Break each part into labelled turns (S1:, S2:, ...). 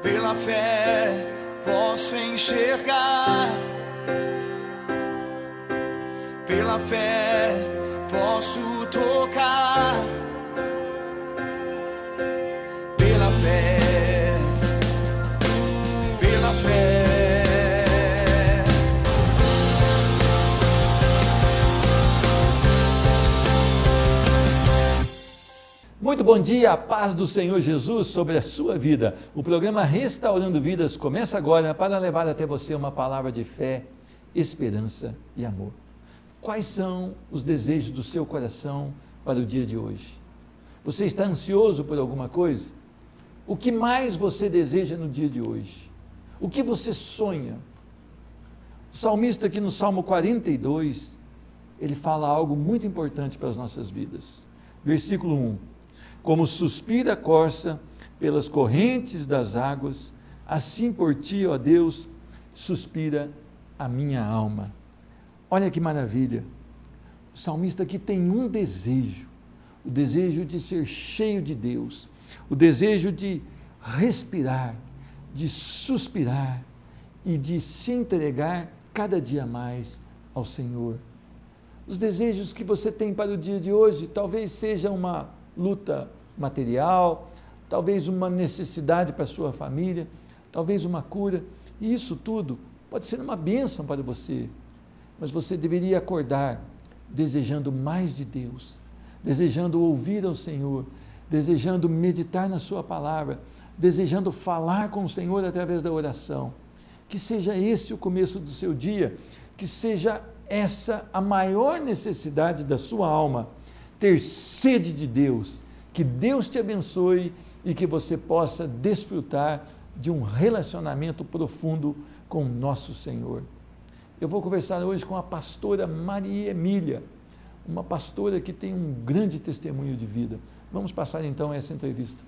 S1: Pela fé posso enxergar, pela fé posso tocar, pela fé, pela fé.
S2: Muito bom dia, a paz do Senhor Jesus sobre a sua vida. O programa Restaurando Vidas começa agora para levar até você uma palavra de fé, esperança e amor. Quais são os desejos do seu coração para o dia de hoje? Você está ansioso por alguma coisa? O que mais você deseja no dia de hoje? O que você sonha? O salmista aqui no Salmo 42, ele fala algo muito importante para as nossas vidas. Versículo 1. Como suspira a corça pelas correntes das águas, assim por ti, ó Deus, suspira a minha alma. Olha que maravilha. O salmista aqui tem um desejo, o desejo de ser cheio de Deus, o desejo de respirar, de suspirar e de se entregar cada dia mais ao Senhor. Os desejos que você tem para o dia de hoje talvez seja uma luta material, talvez uma necessidade para a sua família, talvez uma cura, e isso tudo pode ser uma bênção para você, mas você deveria acordar desejando mais de Deus, desejando ouvir ao Senhor, desejando meditar na sua palavra, desejando falar com o Senhor através da oração. Que seja esse o começo do seu dia, que seja essa a maior necessidade da sua alma, ter sede de Deus. Que Deus te abençoe e que você possa desfrutar de um relacionamento profundo com o nosso Senhor. Eu vou conversar hoje com a pastora Maria Emília, uma pastora que tem um grande testemunho de vida. Vamos passar então essa entrevista.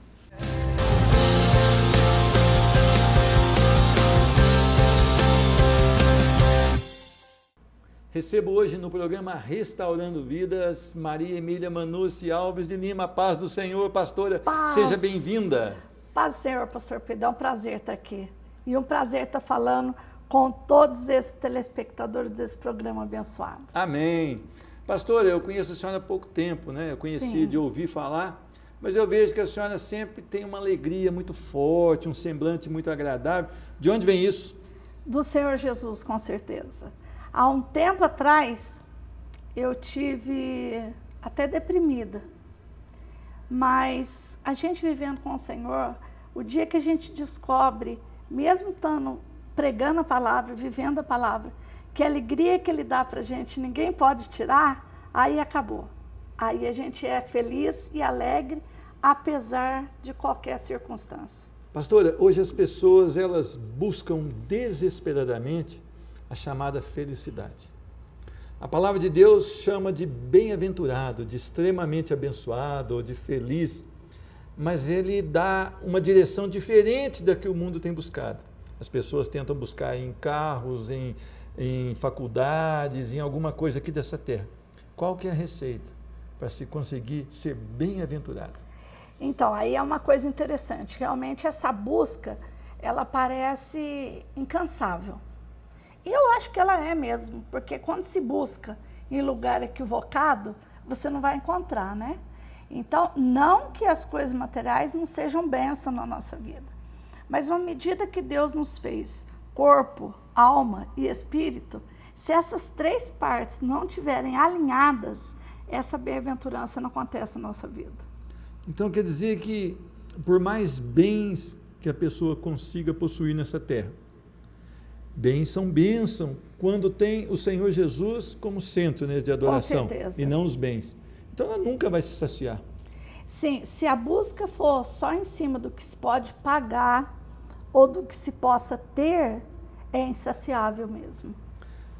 S2: Recebo hoje no programa Restaurando Vidas, Maria Emília Manucci Alves de Lima. Paz do Senhor, pastora.
S3: Paz.
S2: Seja bem-vinda.
S3: Paz do Senhor, pastor Pedro. É um prazer estar aqui. E um prazer estar falando com todos esses telespectadores desse programa abençoado.
S2: Amém. Pastora, eu conheço a senhora há pouco tempo, né? Eu conheci de ouvir falar, mas eu vejo que a senhora sempre tem uma alegria muito forte, um semblante muito agradável. De onde vem isso?
S3: Do Senhor Jesus, com certeza. Há um tempo atrás, eu tive até deprimida, mas a gente vivendo com o Senhor, o dia que a gente descobre, mesmo estando pregando a palavra, vivendo a palavra, que a alegria que Ele dá para a gente, ninguém pode tirar, aí acabou. Aí a gente é feliz e alegre, apesar de qualquer circunstância.
S2: Pastora, hoje as pessoas, elas buscam desesperadamente a chamada felicidade. A palavra de Deus chama de bem-aventurado, de extremamente abençoado ou de feliz, mas ele dá uma direção diferente da que o mundo tem buscado. As pessoas tentam buscar em carros, em faculdades, em alguma coisa aqui dessa terra. Qual que é a receita para se conseguir ser bem-aventurado?
S3: Então, aí é uma coisa interessante. Realmente essa busca, ela parece incansável. E eu acho que ela é mesmo, porque quando se busca em lugar equivocado, você não vai encontrar, né? Então, não que as coisas materiais não sejam bênção na nossa vida, mas à medida que Deus nos fez corpo, alma e espírito, se essas três partes não estiverem alinhadas, essa bem-aventurança não acontece na nossa vida.
S2: Então, quer dizer que, por mais bens que a pessoa consiga possuir nessa terra, bens são bênção quando tem o Senhor Jesus como centro, né, de adoração, e não os bens. Então ela nunca vai se saciar.
S3: Sim, se a busca for só em cima do que se pode pagar ou do que se possa ter, é insaciável mesmo.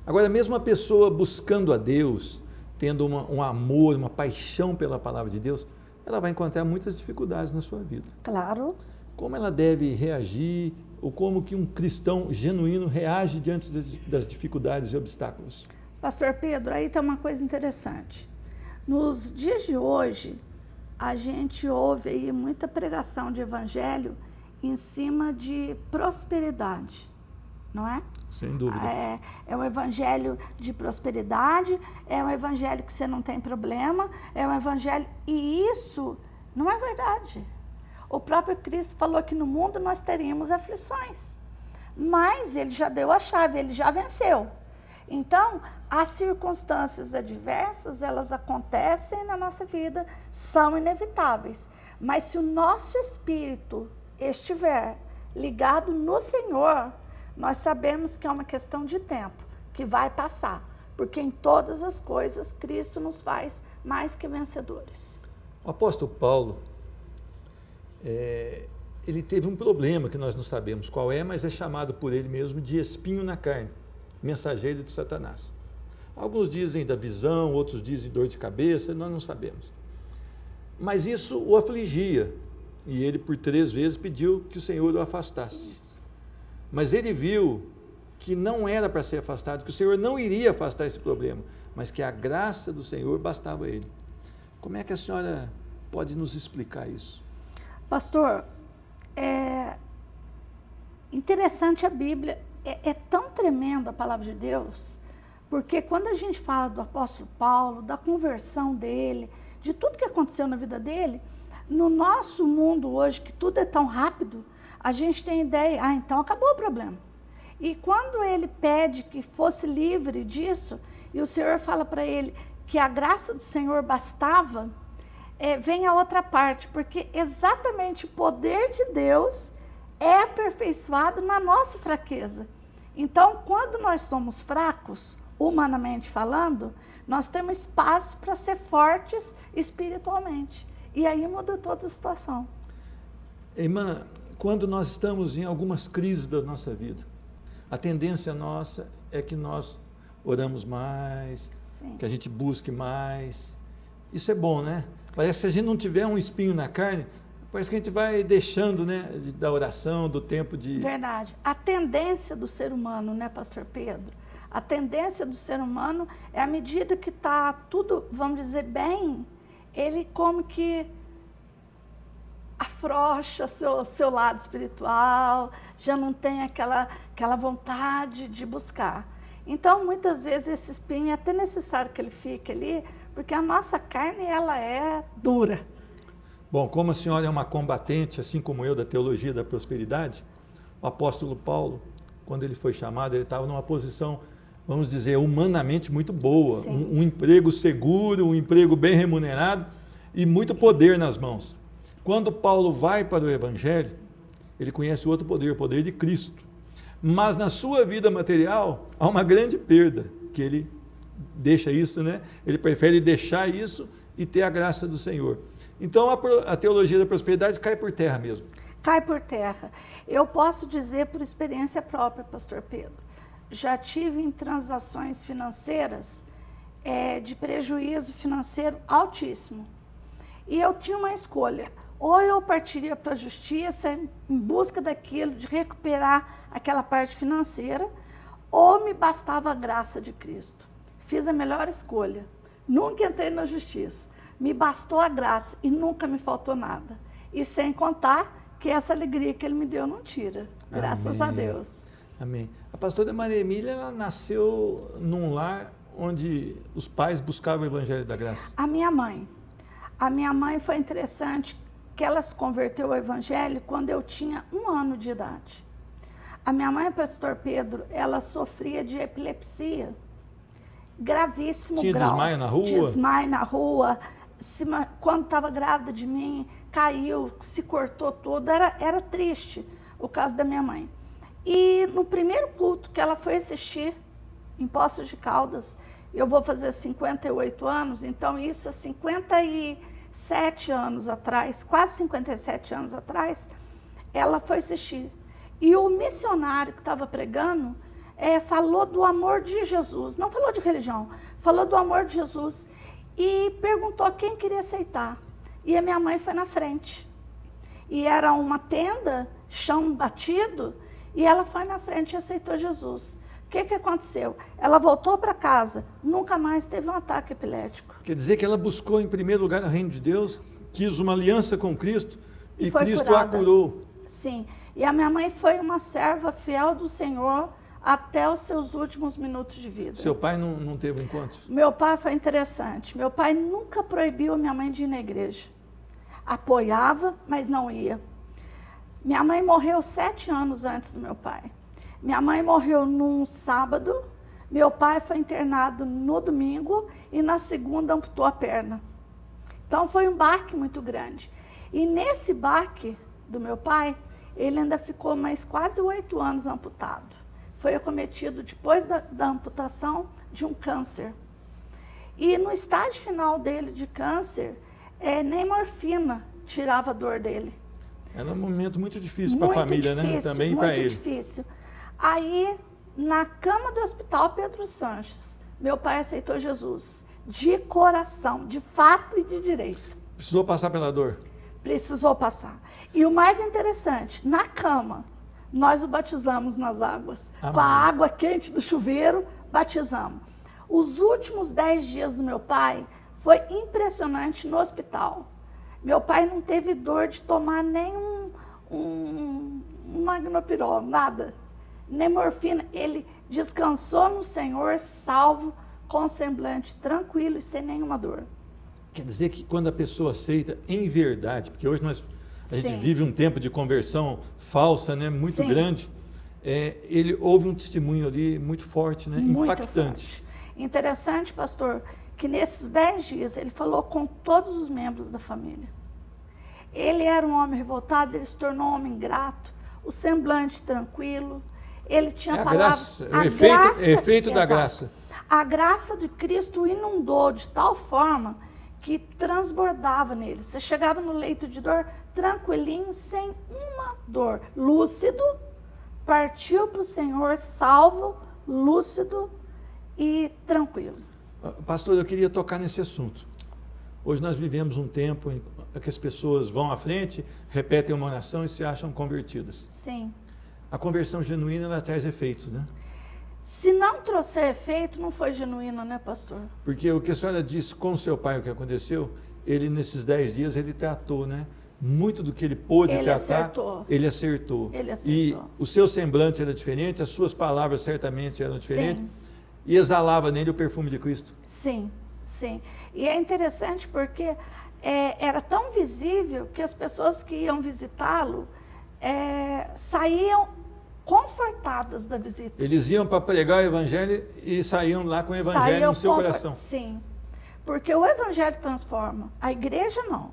S2: Agora, mesmo a pessoa buscando a Deus, tendo um amor, uma paixão pela palavra de Deus, ela vai encontrar muitas dificuldades na sua vida.
S3: Claro.
S2: Como ela deve reagir, ou como que um cristão genuíno reage diante das dificuldades e obstáculos?
S3: Pastor Pedro, aí tem uma coisa interessante. Nos dias de hoje, a gente ouve aí muita pregação de evangelho em cima de prosperidade, não é?
S2: Sem dúvida.
S3: É um evangelho de prosperidade, é um evangelho que você não tem problema, é um evangelho... E isso não é verdade. O próprio Cristo falou que no mundo nós teríamos aflições, mas ele já deu a chave, ele já venceu. Então, as circunstâncias adversas, elas acontecem na nossa vida, são inevitáveis. Mas se o nosso espírito estiver ligado no Senhor, nós sabemos que é uma questão de tempo, que vai passar. Porque em todas as coisas, Cristo nos faz mais que vencedores.
S2: O apóstolo Paulo, ele teve um problema que nós não sabemos qual é, mas é chamado por ele mesmo de espinho na carne, mensageiro de Satanás. Alguns dizem da visão, outros dizem dor de cabeça, nós não sabemos. Mas isso o afligia, e ele por 3 vezes pediu que o Senhor o afastasse. Mas ele viu que não era para ser afastado, que o Senhor não iria afastar esse problema, mas que a graça do Senhor bastava a ele. Como é que a senhora pode nos explicar isso?
S3: Pastor, interessante a Bíblia, é tão tremenda a palavra de Deus, porque quando a gente fala do apóstolo Paulo, da conversão dele, de tudo que aconteceu na vida dele, no nosso mundo hoje, que tudo é tão rápido, a gente tem ideia, então acabou o problema. E quando ele pede que fosse livre disso, e o Senhor fala para ele que a graça do Senhor bastava, vem a outra parte, porque exatamente o poder de Deus é aperfeiçoado na nossa fraqueza. Então, quando nós somos fracos, humanamente falando, nós temos espaço para ser fortes espiritualmente. E aí muda toda a situação.
S2: Irmã, quando nós estamos em algumas crises da nossa vida, a tendência nossa é que nós oramos mais,
S3: Sim.
S2: que a gente busque mais. Isso é bom, né? Parece que se a gente não tiver um espinho na carne, parece que a gente vai deixando, né, da oração, do tempo de...
S3: Verdade. A tendência do ser humano, né, pastor Pedro? A tendência do ser humano é à medida que está tudo, vamos dizer, bem, ele como que afrouxa seu lado espiritual, já não tem aquela vontade de buscar. Então, muitas vezes, esse espinho é até necessário que ele fique ali, porque a nossa carne, ela é dura.
S2: Bom, como a senhora é uma combatente, assim como eu, da teologia da prosperidade, o apóstolo Paulo, quando ele foi chamado, ele estava numa posição, vamos dizer, humanamente muito boa, um emprego seguro, um emprego bem remunerado e muito poder nas mãos. Quando Paulo vai para o Evangelho, ele conhece o outro poder, o poder de Cristo. Mas na sua vida material, há uma grande perda, que ele deixa isso, né? Ele prefere deixar isso e ter a graça do Senhor. Então, a teologia da prosperidade cai por terra mesmo.
S3: Cai por terra. Eu posso dizer por experiência própria, pastor Pedro, já tive em transações financeiras de prejuízo financeiro altíssimo. E eu tinha uma escolha. Ou eu partiria para a justiça em busca daquilo, de recuperar aquela parte financeira, ou me bastava a graça de Cristo. Fiz a melhor escolha. Nunca entrei na justiça. Me bastou a graça e nunca me faltou nada. E sem contar que essa alegria que Ele me deu não tira. Graças a Deus.
S2: Amém. A pastora Maria Emília, ela nasceu num lar onde os pais buscavam o Evangelho da Graça.
S3: A minha mãe foi interessante, que ela se converteu ao Evangelho quando eu tinha 1 ano de idade. A minha mãe, pastor Pedro, ela sofria de epilepsia, gravíssimo grau.
S2: Tinha desmaio na rua?
S3: Desmaio na rua. Quando estava grávida de mim, caiu, se cortou tudo. Era triste o caso da minha mãe. E no primeiro culto que ela foi assistir, em Poços de Caldas, eu vou fazer 58 anos, então isso é 57 anos atrás, quase 57 anos atrás, ela foi assistir. E o missionário que estava pregando falou do amor de Jesus, não falou de religião, falou do amor de Jesus e perguntou quem queria aceitar. E a minha mãe foi na frente. E era uma tenda, chão batido, e ela foi na frente e aceitou Jesus. O que aconteceu? Ela voltou para casa, nunca mais teve um ataque epilético.
S2: Quer dizer que ela buscou em primeiro lugar o reino de Deus, quis uma aliança com Cristo e
S3: foi
S2: Cristo
S3: curada.
S2: a curou.
S3: Sim. E a minha mãe foi uma serva fiel do Senhor até os seus últimos minutos de vida.
S2: Seu pai não teve encontro?
S3: Meu pai foi interessante. Meu pai nunca proibiu a minha mãe de ir na igreja. Apoiava, mas não ia. Minha mãe morreu 7 anos antes do meu pai. Minha mãe morreu num sábado, meu pai foi internado no domingo e na segunda amputou a perna. Então foi um baque muito grande. E nesse baque do meu pai, ele ainda ficou mais quase 8 anos amputado. Foi acometido depois da amputação de um câncer. E no estágio final dele de câncer, nem morfina tirava a dor dele.
S2: Era um momento muito difícil para a família, né? Também para ele.
S3: Muito difícil. Aí, na cama do Hospital Pedro Sanches, meu pai aceitou Jesus. De coração, de fato e de direito.
S2: Precisou passar pela dor?
S3: Precisou passar. E o mais interessante, na cama, nós o batizamos nas águas.
S2: Amém.
S3: Com a água quente do chuveiro, batizamos. Os últimos 10 dias do meu pai foi impressionante no hospital. Meu pai não teve dor de tomar nem um magnopirol, nada. Nem morfina. Ele descansou no Senhor, salvo, com semblante tranquilo e sem nenhuma dor.
S2: Quer dizer que quando a pessoa aceita em verdade, porque hoje a gente vive um tempo de conversão falsa, né, muito grande, ele houve um testemunho ali muito forte, né,
S3: muito
S2: impactante.
S3: Forte. Interessante, pastor, que nesses 10 dias ele falou com todos os membros da família. Ele era um homem revoltado, ele se tornou um homem grato, o semblante tranquilo, ele tinha palavras...
S2: O efeito da graça.
S3: A graça de Cristo inundou de tal forma que transbordava nele. Você chegava no leito de dor tranquilinho, sem uma dor. Lúcido, partiu para o Senhor salvo, lúcido e tranquilo.
S2: Pastor, eu queria tocar nesse assunto. Hoje nós vivemos um tempo em que as pessoas vão à frente, repetem uma oração e se acham convertidas.
S3: Sim.
S2: A conversão genuína, ela traz efeitos, né?
S3: Se não trouxer efeito, não foi genuíno, né, pastor?
S2: Porque o que a senhora disse com seu pai, o que aconteceu, ele nesses 10 dias, ele tratou, né? Muito do que ele pôde tratar, ele acertou. E o seu semblante era diferente, as suas palavras certamente eram diferentes.
S3: Sim.
S2: E exalava nele o perfume de Cristo.
S3: Sim, sim. E é interessante porque era tão visível que as pessoas que iam visitá-lo saíam confortadas da visita.
S2: Eles iam para pregar o evangelho e saíam lá com o evangelho no seu coração.
S3: Sim, porque o evangelho transforma. A igreja não,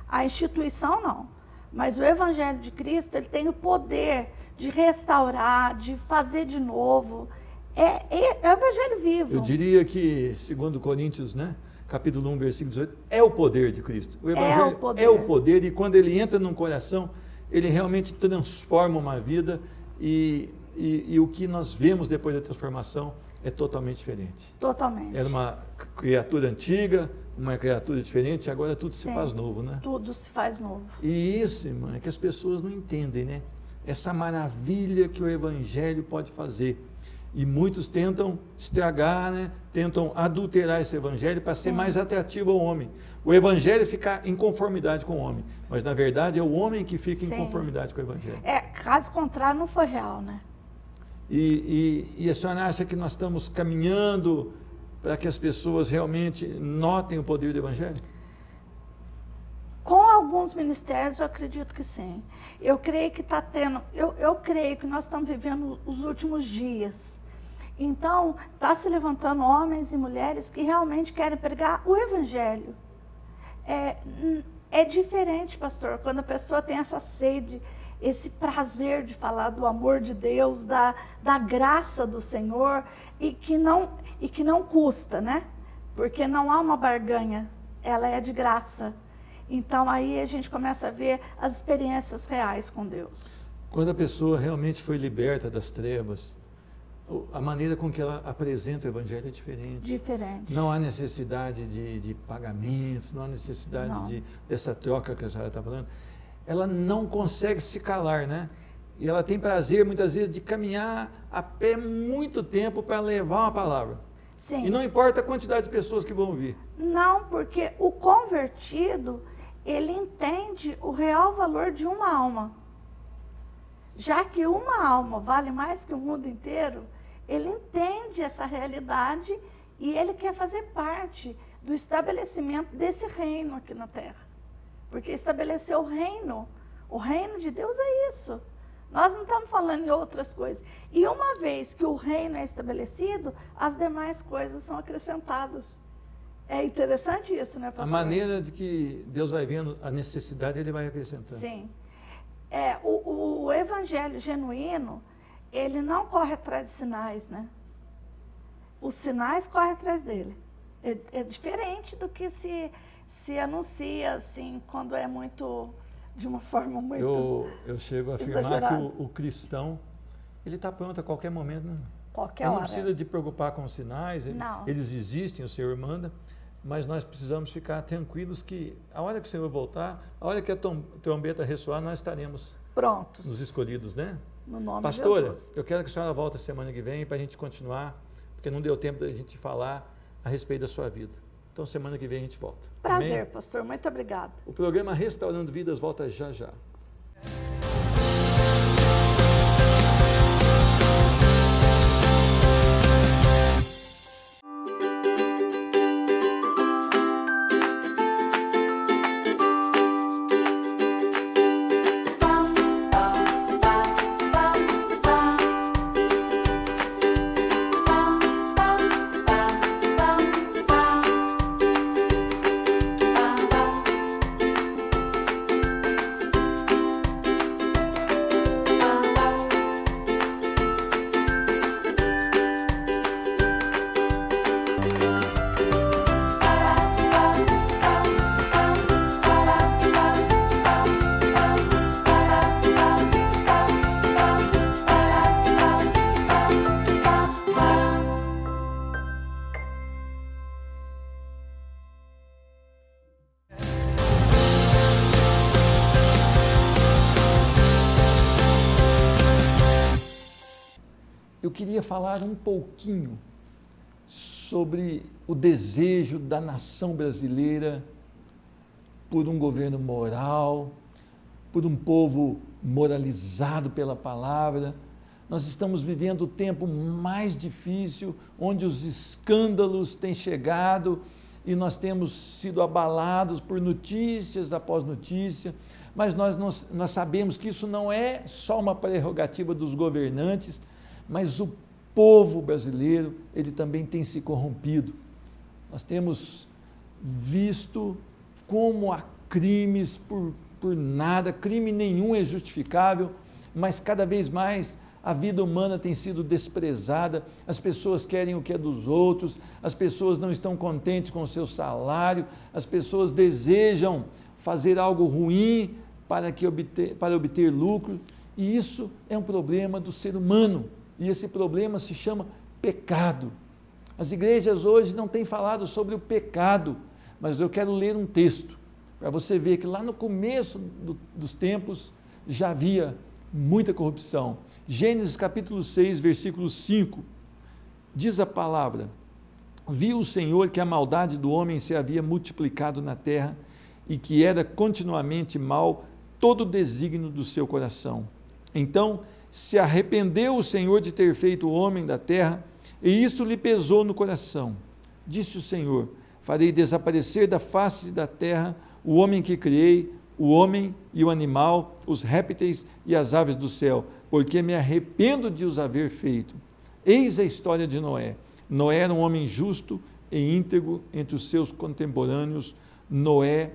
S3: a instituição não. Mas o evangelho de Cristo, ele tem o poder de restaurar, de fazer de novo. É o evangelho vivo.
S2: Eu diria que, segundo Coríntios, né, capítulo 1, versículo 18, é o poder de Cristo. O evangelho é o poder e quando ele entra num coração, ele realmente transforma uma vida e o que nós vemos depois da transformação é totalmente diferente.
S3: Totalmente.
S2: Era uma criatura antiga, uma criatura diferente, agora tudo se faz novo, né?
S3: Tudo se faz novo.
S2: E isso, irmã, é que as pessoas não entendem, né? Essa maravilha que o evangelho pode fazer. E muitos tentam estragar, né? Tentam adulterar esse evangelho para ser mais atrativo ao homem. O evangelho fica em conformidade com o homem, mas na verdade é o homem que fica em conformidade com o evangelho.
S3: Caso contrário, não foi real, né?
S2: E a senhora acha que nós estamos caminhando para que as pessoas realmente notem o poder do evangelho?
S3: Com alguns ministérios, eu acredito que sim. Eu creio que está tendo, eu creio que nós estamos vivendo os últimos dias. Então, está se levantando homens e mulheres que realmente querem pregar o evangelho. É diferente, pastor, quando a pessoa tem essa sede, esse prazer de falar do amor de Deus, da graça do Senhor, e que não custa, né? Porque não há uma barganha, ela é de graça. Então aí a gente começa a ver as experiências reais com Deus.
S2: Quando a pessoa realmente foi liberta das trevas, a maneira com que ela apresenta o evangelho é diferente.
S3: Diferente.
S2: Não há necessidade de pagamentos, não há necessidade dessa troca que a senhora está falando. Ela não consegue se calar, né? E ela tem prazer, muitas vezes, de caminhar a pé muito tempo para levar uma palavra.
S3: Sim.
S2: E não importa a quantidade de pessoas que vão ouvir.
S3: Não, porque o convertido, ele entende o real valor de uma alma. já que uma alma vale mais que o mundo inteiro, ele entende essa realidade e ele quer fazer parte do estabelecimento desse reino aqui na Terra. Porque estabelecer o reino de Deus é isso. Nós não estamos falando em outras coisas. E uma vez que o reino é estabelecido, as demais coisas são acrescentadas. É interessante isso, né, pastor?
S2: A maneira de que Deus vai vendo a necessidade, ele vai acrescentando.
S3: Sim. O evangelho genuíno, ele não corre atrás de sinais, né? Os sinais correm atrás dele. É diferente do que se anuncia, assim, quando é muito, de uma forma muito
S2: Eu chego a afirmar
S3: exagerada.
S2: que o cristão, ele está pronto a qualquer momento. Né?
S3: Qualquer
S2: Ele
S3: hora.
S2: não precisa de preocupar com os sinais,
S3: Não.
S2: eles existem, o Senhor manda, mas nós precisamos ficar tranquilos que a hora que o Senhor voltar, a hora que a trombeta ressoar, nós estaremos
S3: Prontos.
S2: nos escolhidos, né?
S3: No nome
S2: Pastora,
S3: de Jesus.
S2: eu quero que a senhora volte semana que vem para a gente continuar, porque não deu tempo da gente falar a respeito da sua vida. Então, semana que vem a gente volta.
S3: Prazer,
S2: Amém?
S3: pastor. Muito obrigada.
S2: O programa Restaurando Vidas volta já já. Eu queria falar um pouquinho sobre o desejo da nação brasileira por um governo moral, por um povo moralizado pela palavra. Nós estamos vivendo o tempo mais difícil, onde os escândalos têm chegado e nós temos sido abalados por notícias após notícia, mas nós sabemos que isso não é só uma prerrogativa dos governantes, mas o povo brasileiro, ele também tem se corrompido. Nós temos visto como há crimes por nada, crime nenhum é justificável, mas cada vez mais a vida humana tem sido desprezada, as pessoas querem o que é dos outros, as pessoas não estão contentes com o seu salário, as pessoas desejam fazer algo ruim para obter lucro, e isso é um problema do ser humano. E esse problema se chama pecado. As igrejas hoje não têm falado sobre o pecado, mas eu quero ler um texto, para você ver que lá no começo dos tempos já havia muita corrupção. Gênesis capítulo 6, versículo 5, diz a palavra: viu o Senhor que a maldade do homem se havia multiplicado na terra e que era continuamente mal todo o desígnio do seu coração. Então se arrependeu o Senhor de ter feito o homem da terra, e isto lhe pesou no coração. Disse o Senhor: farei desaparecer da face da terra o homem que criei, o homem e o animal, os répteis e as aves do céu, porque me arrependo de os haver feito. Eis a história de Noé. Noé era um homem justo e íntegro entre os seus contemporâneos. Noé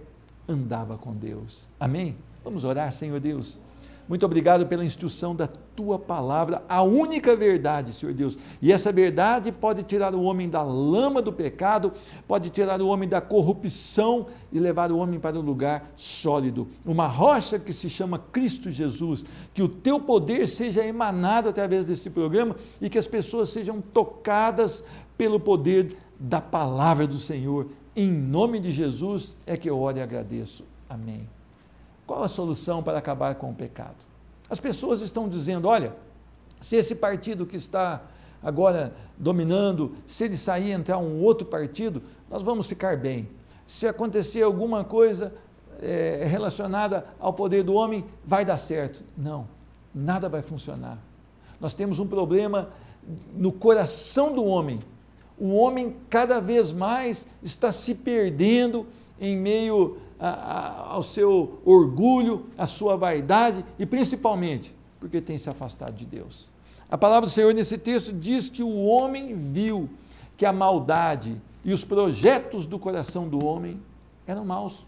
S2: andava com Deus. Amém? Vamos orar, Senhor Deus. Muito obrigado pela instrução da Tua palavra, a única verdade, Senhor Deus. E essa verdade pode tirar o homem da lama do pecado, pode tirar o homem da corrupção e levar o homem para um lugar sólido. Uma rocha que se chama Cristo Jesus. Que o Teu poder seja emanado através desse programa e que as pessoas sejam tocadas pelo poder da palavra do Senhor. Em nome de Jesus é que eu oro e agradeço. Amém. Qual a solução para acabar com o pecado? As pessoas estão dizendo, olha, se esse partido que está agora dominando, se ele sair e entrar um outro partido, nós vamos ficar bem. Se acontecer alguma coisa relacionada ao poder do homem, vai dar certo. Não, nada vai funcionar. Nós temos um problema no coração do homem. O homem cada vez mais está se perdendo em meio ao seu orgulho, à sua vaidade e principalmente porque tem se afastado de Deus. A palavra do Senhor nesse texto diz que o homem viu que a maldade e os projetos do coração do homem eram maus.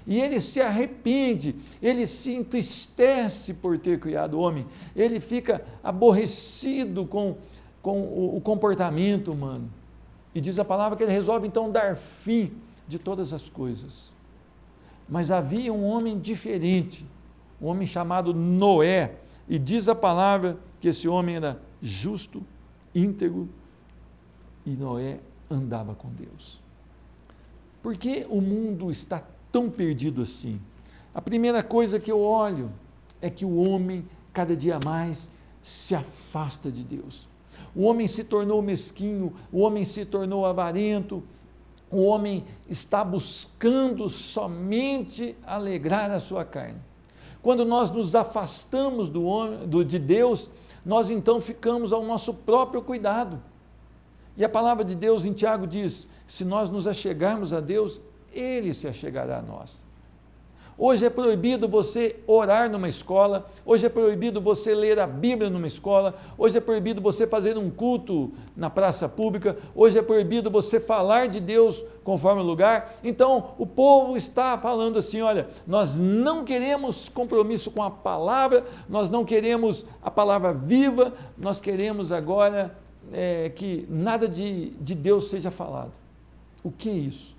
S2: E ele se arrepende, ele se entristece por ter criado o homem, ele fica aborrecido com o comportamento humano. E diz a palavra que ele resolve então dar fim de todas as coisas. Mas havia um homem diferente, um homem chamado Noé, e diz a palavra que esse homem era justo, íntegro, e Noé andava com Deus. Por que o mundo está tão perdido assim? A primeira coisa que eu olho é que o homem cada dia mais se afasta de Deus. O homem se tornou mesquinho, o homem se tornou avarento, o homem está buscando somente alegrar a sua carne. Quando nós nos afastamos de Deus, nós então ficamos ao nosso próprio cuidado. E a palavra de Deus em Tiago diz, se nós nos achegarmos a Deus, Ele se achegará a nós. Hoje é proibido você orar numa escola, hoje é proibido você ler a Bíblia numa escola, hoje é proibido você fazer um culto na praça pública, hoje é proibido você falar de Deus conforme o lugar. Então o povo está falando assim, olha, nós não queremos compromisso com a palavra, nós não queremos a palavra viva, nós queremos agora que nada de Deus seja falado. O que é isso?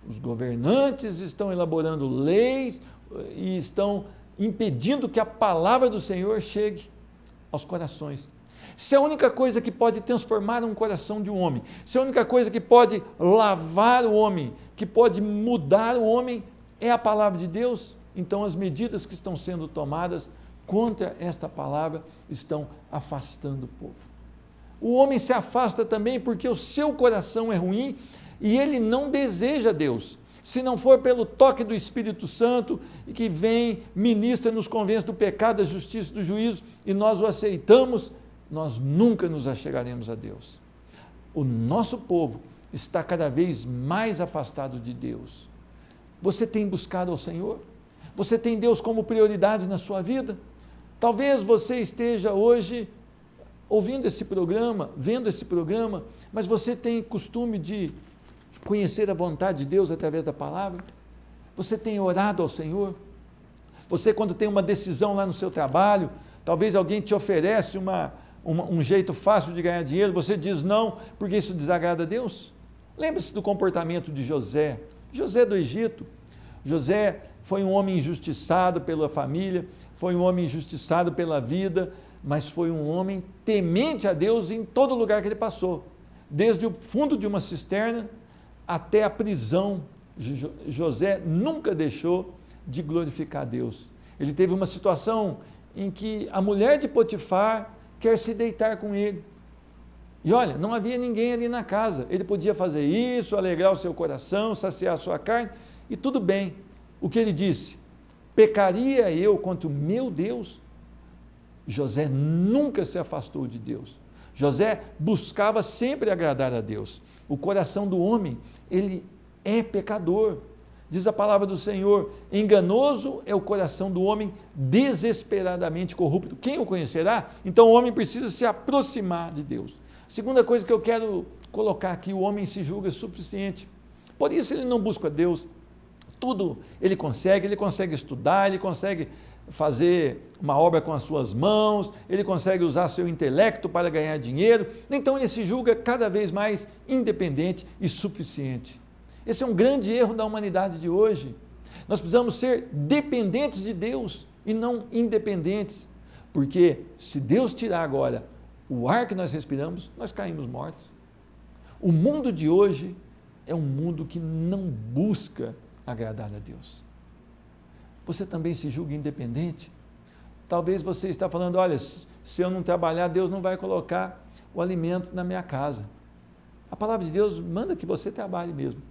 S2: Os governantes estão elaborando leis e estão impedindo que a palavra do Senhor chegue aos corações. Se a única coisa que pode transformar um coração de um homem, se a única coisa que pode lavar o homem, que pode mudar o homem, é a palavra de Deus, então as medidas que estão sendo tomadas contra esta palavra estão afastando o povo. O homem se afasta também porque o seu coração é ruim e ele não deseja Deus. Se não for pelo toque do Espírito Santo, e que vem, ministra, nos convence do pecado, da justiça e do juízo, e nós o aceitamos, nós nunca nos achegaremos a Deus. O nosso povo está cada vez mais afastado de Deus. Você tem buscado ao Senhor? Você tem Deus como prioridade na sua vida? Talvez você esteja hoje ouvindo esse programa, vendo esse programa, mas você tem costume de conhecer a vontade de Deus através da palavra? Você tem orado ao Senhor? Você, quando tem uma decisão lá no seu trabalho, talvez alguém te oferece um jeito fácil de ganhar dinheiro, você diz não, porque isso desagrada a Deus? Lembre-se do comportamento de José do Egito. José foi um homem injustiçado pela família, foi um homem injustiçado pela vida, mas foi um homem temente a Deus em todo lugar que ele passou. Desde o fundo de uma cisterna até a prisão, José nunca deixou de glorificar a Deus. Ele teve uma situação em que a mulher de Potifar quer se deitar com ele. E olha, não havia ninguém ali na casa. Ele podia fazer isso, alegrar o seu coração, saciar a sua carne, e tudo bem. O que ele disse? Pecaria eu contra o meu Deus? José nunca se afastou de Deus. José buscava sempre agradar a Deus. O coração do homem, ele é pecador. Diz a palavra do Senhor, enganoso é o coração do homem, desesperadamente corrupto. Quem o conhecerá? Então o homem precisa se aproximar de Deus. Segunda coisa que eu quero colocar aqui, o homem se julga suficiente. Por isso ele não busca Deus. Tudo ele consegue estudar, ele consegue fazer uma obra com as suas mãos, ele consegue usar seu intelecto para ganhar dinheiro, então ele se julga cada vez mais independente e suficiente. Esse é um grande erro da humanidade de hoje. Nós precisamos ser dependentes de Deus e não independentes, porque se Deus tirar agora o ar que nós respiramos, nós caímos mortos. O mundo de hoje é um mundo que não busca agradar a Deus. Você também se julga independente? Talvez você está falando, olha, se eu não trabalhar, Deus não vai colocar o alimento na minha casa. A palavra de Deus manda que você trabalhe mesmo.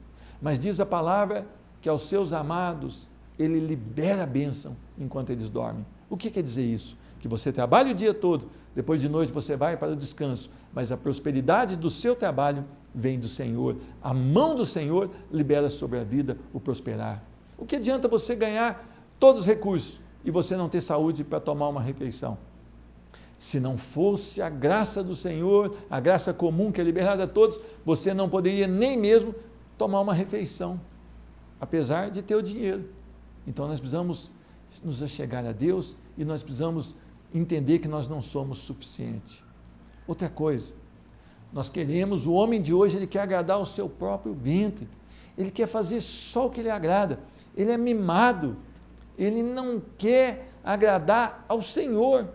S2: Mas diz a palavra que aos seus amados Ele libera a bênção enquanto eles dormem. O que quer dizer isso? Que você trabalha o dia todo, depois de noite você vai para o descanso, mas a prosperidade do seu trabalho vem do Senhor. A mão do Senhor libera sobre a vida o prosperar. O que adianta você ganhar todos os recursos e você não ter saúde para tomar uma refeição? Se não fosse a graça do Senhor, a graça comum que é liberada a todos, você não poderia nem mesmo tomar uma refeição, apesar de ter o dinheiro. Então nós precisamos nos achegar a Deus e nós precisamos entender que nós não somos suficientes. Outra coisa, nós queremos, o homem de hoje, ele quer agradar ao seu próprio ventre, ele quer fazer só o que lhe agrada, ele é mimado, ele não quer agradar ao Senhor.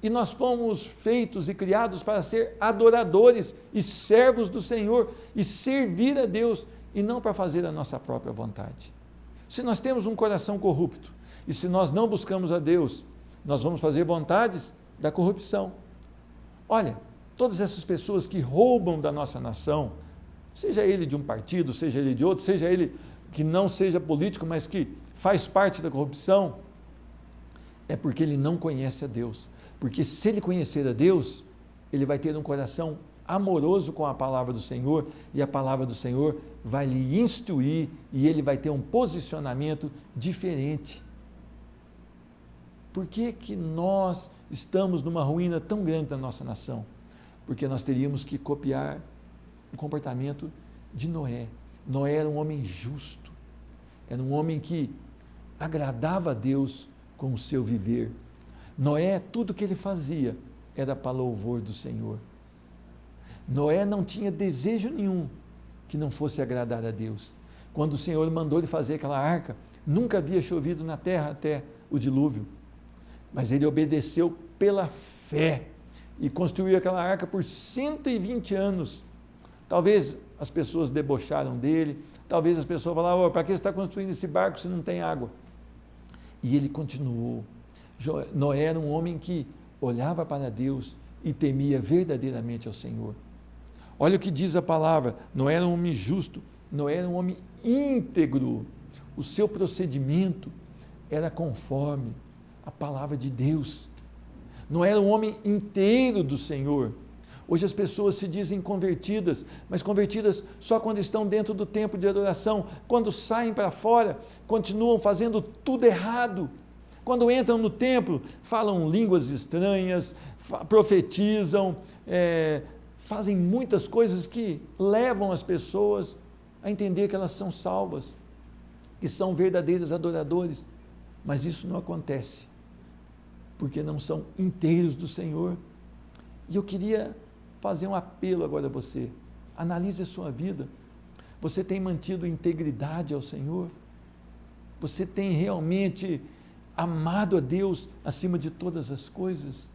S2: E nós fomos feitos e criados para ser adoradores e servos do Senhor e servir a Deus e não para fazer a nossa própria vontade. Se nós temos um coração corrupto e se nós não buscamos a Deus, nós vamos fazer vontades da corrupção. Olha, todas essas pessoas que roubam da nossa nação, seja ele de um partido, seja ele de outro, seja ele que não seja político, mas que faz parte da corrupção, é porque ele não conhece a Deus. Porque se ele conhecer a Deus, ele vai ter um coração amoroso com a palavra do Senhor, e a palavra do Senhor vai lhe instruir, e ele vai ter um posicionamento diferente. Por que que nós estamos numa ruína tão grande da nossa nação? Porque nós teríamos que copiar o comportamento de Noé. Noé era um homem justo, era um homem que agradava a Deus com o seu viver. Noé, tudo que ele fazia era para louvor do Senhor. Noé não tinha desejo nenhum que não fosse agradar a Deus. Quando o Senhor mandou ele fazer aquela arca, nunca havia chovido na terra até o dilúvio. Mas ele obedeceu pela fé e construiu aquela arca por 120 anos. Talvez as pessoas debocharam dele, talvez as pessoas falavam, para que você está construindo esse barco se não tem água? E ele continuou. Noé era um homem que olhava para Deus e temia verdadeiramente ao Senhor. Olha o que diz a palavra, Noé era um homem justo, Noé era um homem íntegro, o seu procedimento era conforme a palavra de Deus. Noé era um homem inteiro do Senhor. Hoje as pessoas se dizem convertidas, mas convertidas só quando estão dentro do templo de adoração. Quando saem para fora, continuam fazendo tudo errado. Quando entram no templo, falam línguas estranhas, profetizam, fazem muitas coisas que levam as pessoas a entender que elas são salvas, que são verdadeiros adoradores. Mas isso não acontece, porque não são inteiros do Senhor. E eu queria fazer um apelo agora a você. Analise a sua vida. Você tem mantido integridade ao Senhor? Você tem realmente amado a Deus acima de todas as coisas?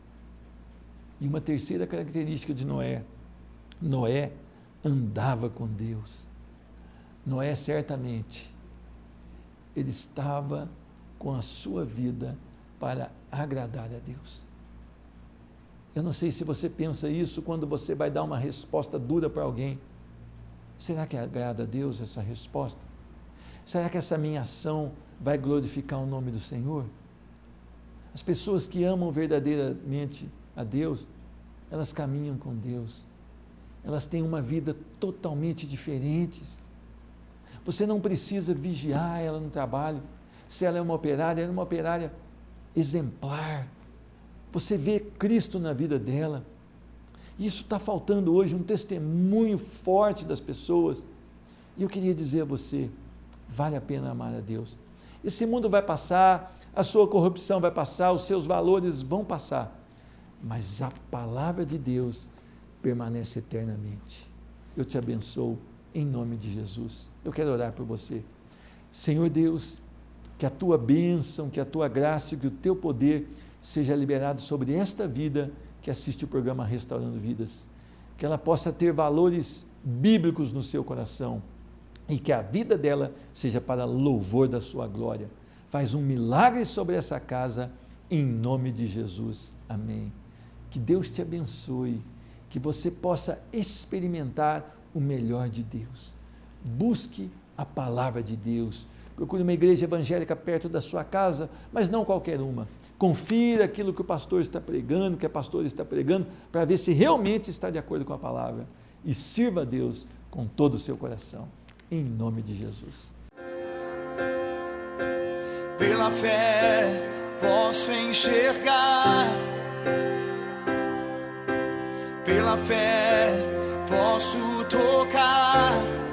S2: E uma terceira característica de Noé: Noé andava com Deus. Noé certamente, ele estava com a sua vida para agradar a Deus. Eu não sei se você pensa isso quando você vai dar uma resposta dura para alguém. Será que agrada a Deus essa resposta? Será que essa minha ação vai glorificar o nome do Senhor? As pessoas que amam verdadeiramente a Deus, elas caminham com Deus. Elas têm uma vida totalmente diferente. Você não precisa vigiar ela no trabalho. Se ela é uma operária exemplar. Você vê Cristo na vida dela. Isso está faltando hoje, um testemunho forte das pessoas. E eu queria dizer a você, vale a pena amar a Deus. Esse mundo vai passar, a sua corrupção vai passar, os seus valores vão passar, mas a palavra de Deus permanece eternamente. Eu te abençoo em nome de Jesus. Eu quero orar por você. Senhor Deus, que a tua bênção, que a tua graça, que o teu poder seja liberado sobre esta vida que assiste o programa Restaurando Vidas, que ela possa ter valores bíblicos no seu coração e que a vida dela seja para louvor da sua glória. Faz um milagre sobre essa casa, em nome de Jesus. Amém. Que Deus te abençoe, que você possa experimentar o melhor de Deus. Busque a palavra de Deus, Procure uma igreja evangélica perto da sua casa, mas não qualquer uma. Confira aquilo que o pastor está pregando, que a pastora está pregando, para ver se realmente está de acordo com a palavra. E sirva a Deus com todo o seu coração. Em nome de Jesus.
S1: Pela fé posso enxergar. Pela fé posso tocar.